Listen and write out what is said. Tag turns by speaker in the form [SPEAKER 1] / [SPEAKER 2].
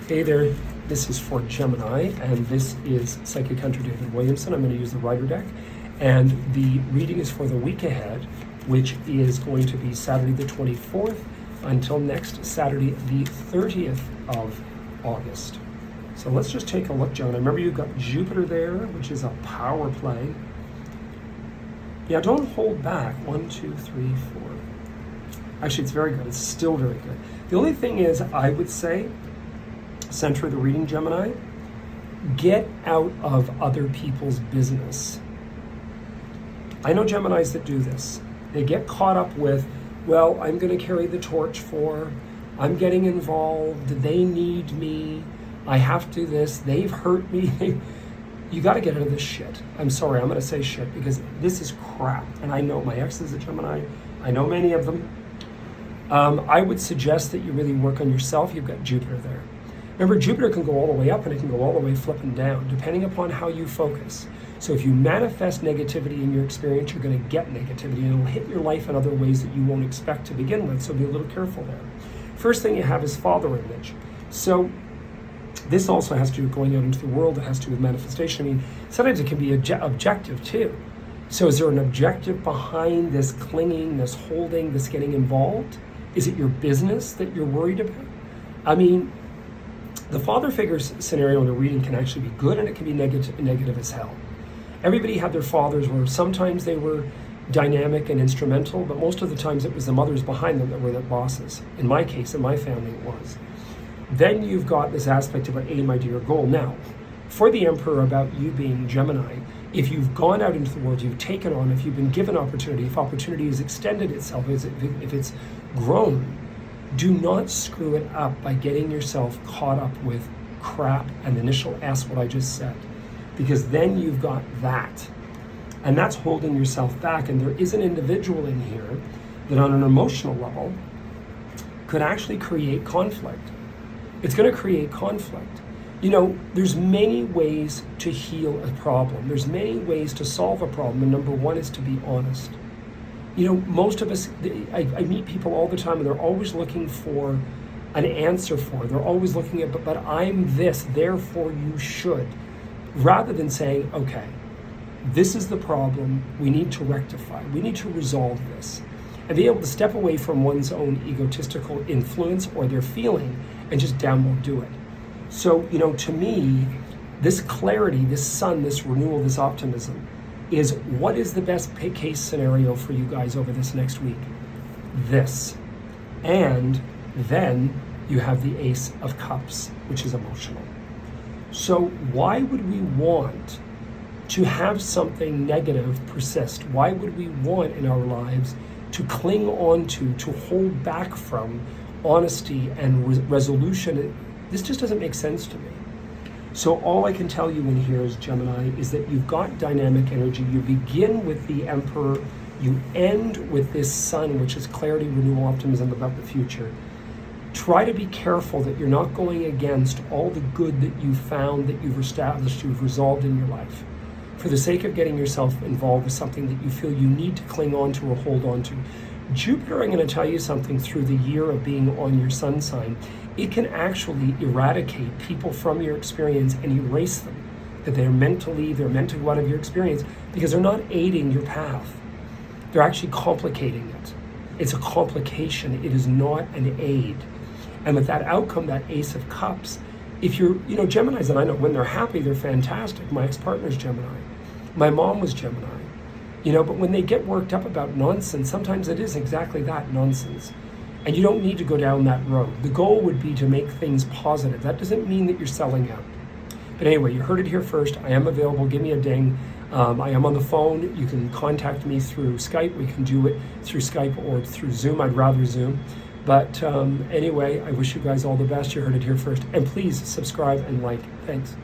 [SPEAKER 1] Hey there, this is for Gemini, and this is Psychic Hunter David Williamson. I'm going to use the Rider deck, and the reading is for the week ahead, which is going to be Saturday the 24th until next Saturday the 30th of August. So let's just take a look, Gemini. Remember, you've got Jupiter there, which is a power play. Yeah, don't hold back. 1, 2, 3, 4. Actually, it's very good. It's still very good. The only thing is, I would say, center of the reading, Gemini, get out of other people's business. I know Geminis that do this. They get caught up with, well, I'm going to carry the torch for, I'm getting involved, they need me, I have to do this, they've hurt me. You got to get out of this shit. I'm sorry, I'm going to say shit because this is crap. And I know my ex is a Gemini. I know many of them. I would suggest that you really work on yourself. You've got Jupiter there. Remember, Jupiter can go all the way up and it can go all the way flipping down, depending upon how you focus. So if you manifest negativity in your experience, you're going to get negativity, and it'll hit your life in other ways that you won't expect to begin with, so be a little careful there. First thing you have is father image. So this also has to do with going out into the world. It has to do with manifestation. I mean, sometimes it can be objective too. So is there an objective behind this clinging, this holding, this getting involved? Is it your business that you're worried about? I mean, the father figure scenario in the reading can actually be good, and it can be negative as hell. Everybody had their fathers where sometimes they were dynamic and instrumental, but most of the times it was the mothers behind them that were the bosses. In my case, in my family, it was. Then you've got this aspect about aim, idea, or goal. Now, for the Emperor, about you being Gemini, if you've gone out into the world, you've taken on, if you've been given opportunity, if opportunity has extended itself, if it's grown, do not screw it up by getting yourself caught up with crap and initial S, what I just said. Because then you've got that. And that's holding yourself back. And there is an individual in here that on an emotional level could actually create conflict. It's going to create conflict. You know, there's many ways to heal a problem. There's many ways to solve a problem. And number one is to be honest. You know, most of us, I meet people all the time and they're always looking for an answer for. They're always looking at, but I'm this, therefore you should. Rather than saying, okay, this is the problem, we need to rectify, we need to resolve this. And be able to step away from one's own egotistical influence or their feeling and just damn well do it. So, you know, to me, this clarity, this sun, this renewal, this optimism is what is the best case scenario for you guys over this next week? This. And then you have the Ace of Cups, which is emotional. So why would we want to have something negative persist? Why would we want in our lives to cling on to hold back from honesty and resolution? This just doesn't make sense to me. So all I can tell you in here is, Gemini, is that you've got dynamic energy. You begin with the Emperor, you end with this Sun, which is clarity, renewal, optimism about the future. Try to be careful that you're not going against all the good that you've found, that you've established, you've resolved in your life. For the sake of getting yourself involved with something that you feel you need to cling on to or hold on to. Jupiter, I'm going to tell you something, through the year of being on your sun sign, it can actually eradicate people from your experience and erase them. That they're meant to leave, they're meant to go out of your experience because they're not aiding your path. They're actually complicating it. It's a complication, it is not an aid. And with that outcome, that Ace of Cups, if you're, you know, Geminis, and I know when they're happy, they're fantastic. My ex-partner's Gemini. My mom was Gemini. You know, but when they get worked up about nonsense, sometimes it is exactly that, nonsense. And you don't need to go down that road. The goal would be to make things positive. That doesn't mean that you're selling out. But anyway, you heard it here first. I am available. Give me a ding. I am on the phone. You can contact me through Skype. We can do it through Skype or through Zoom. I'd rather Zoom. But anyway, I wish you guys all the best. You heard it here first. And please subscribe and like. Thanks.